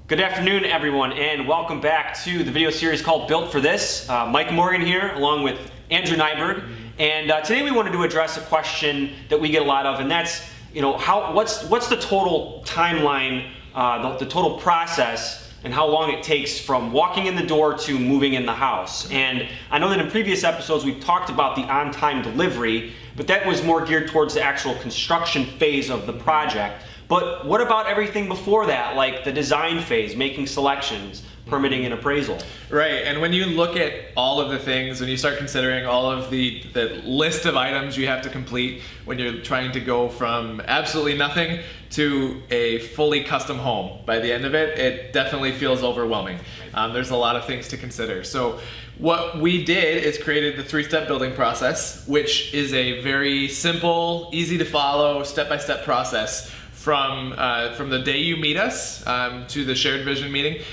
Good afternoon, everyone, and welcome back to the video series called Built for This. Mike Morgan here, along with Andrew Nyberg, and today we wanted to address a question that we get a lot of, and that's, what's the total timeline, the total process, and how long it takes from walking in the door to moving in the house. And I know that in previous episodes we've talked about the on-time delivery, but that was more geared towards the actual construction phase of the project. But what about everything before that, like the design phase, making selections, permitting and appraisal? Right, and when you look at all of the things, when you start considering all of the list of items you have to complete when you're trying to go from absolutely nothing to a fully custom home, by the end of it, it definitely feels overwhelming. There's a lot of things to consider. So what we did is created the 3-step building process, which is a very simple, easy to follow, step-by-step process from the day you meet us to the shared vision meeting,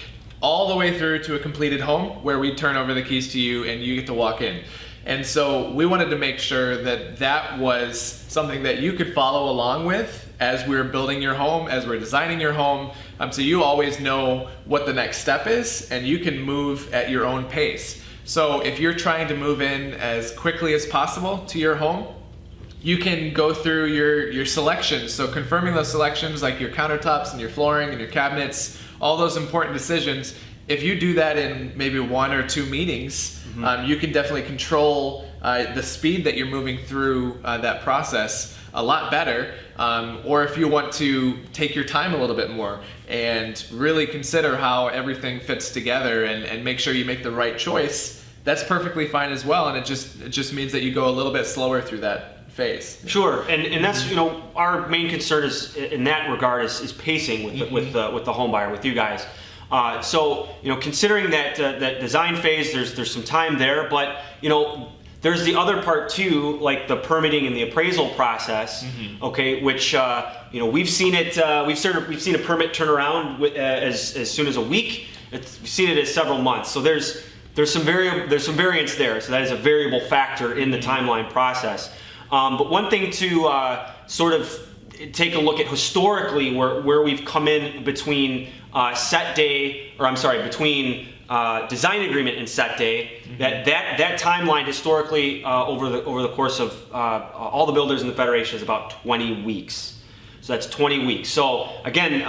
all the way through to a completed home where we turn over the keys to you and you get to walk in. And so we wanted to make sure that that was something that you could follow along with as we're building your home, as we're designing your home, so you always know what the next step is and you can move at your own pace. So if you're trying to move in as quickly as possible to your home, you can go through your selections. So confirming those selections, like your countertops and your flooring and your cabinets, all those important decisions. If you do that in maybe 1 or 2 meetings, you can definitely control the speed that you're moving through that process a lot better. Or if you want to take your time a little bit more and really consider how everything fits together and make sure you make the right choice, that's perfectly fine as well. And it just means that you go a little bit slower through that phase. Sure, and that's our main concern is in that regard is pacing with the home buyer, with you guys. So considering that that design phase, there's some time there, but there's the other part too, like the permitting and the appraisal process. Okay, which we've seen it. We've seen a permit turn around as soon as a week. We've seen it as several months. So there's some variance there. So that is a variable factor in the timeline process. But one thing to sort of take a look at historically where we've come in between between design agreement and set day, that timeline historically over the course of all the builders in the Federation is about 20 weeks. So that's 20 weeks. So again,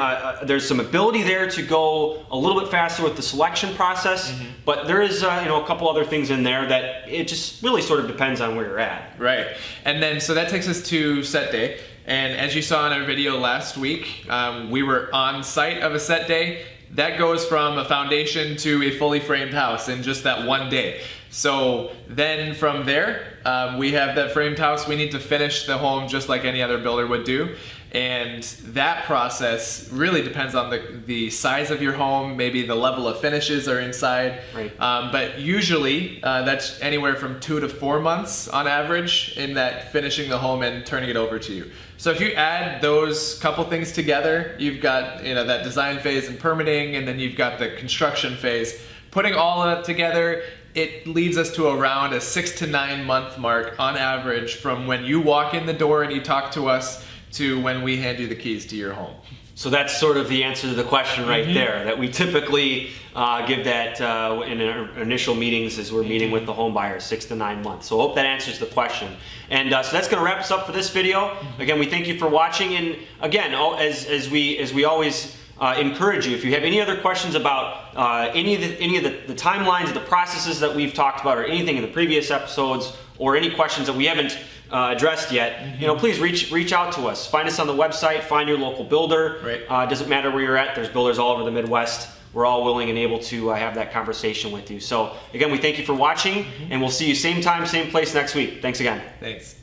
there's some ability there to go a little bit faster with the selection process, but there is a couple other things in there that it just really sort of depends on where you're at. Right, and then so that takes us to set day. And as you saw in our video last week, we were on site of a set day. That goes from a foundation to a fully framed house in just that one day. So then from there, we have that framed house. We need to finish the home just like any other builder would do. And that process really depends on the size of your home, maybe the level of finishes are inside. Right. But usually that's anywhere from 2 to 4 months on average in that finishing the home and turning it over to you. So if you add those couple things together, you've got that design phase and permitting, and then you've got the construction phase. Putting all of that together, it leads us to around a 6 to 9 month mark on average from when you walk in the door and you talk to us to when we hand you the keys to your home. So that's sort of the answer to the question right there, that we typically give that in our initial meetings as we're meeting with the home buyer, 6 to 9 months. So I hope that answers the question. And so that's going to wrap us up for this video. Again, we thank you for watching. And again, as we always encourage you, if you have any other questions about any of the timelines, the processes that we've talked about, or anything in the previous episodes, or any questions that we haven't addressed yet, please reach out to us. Find us on the website, find your local builder. Right. Doesn't matter where you're at, there's builders all over the Midwest. We're all willing and able to have that conversation with you. So again, we thank you for watching, and we'll see you same time, same place next week. Thanks again. Thanks.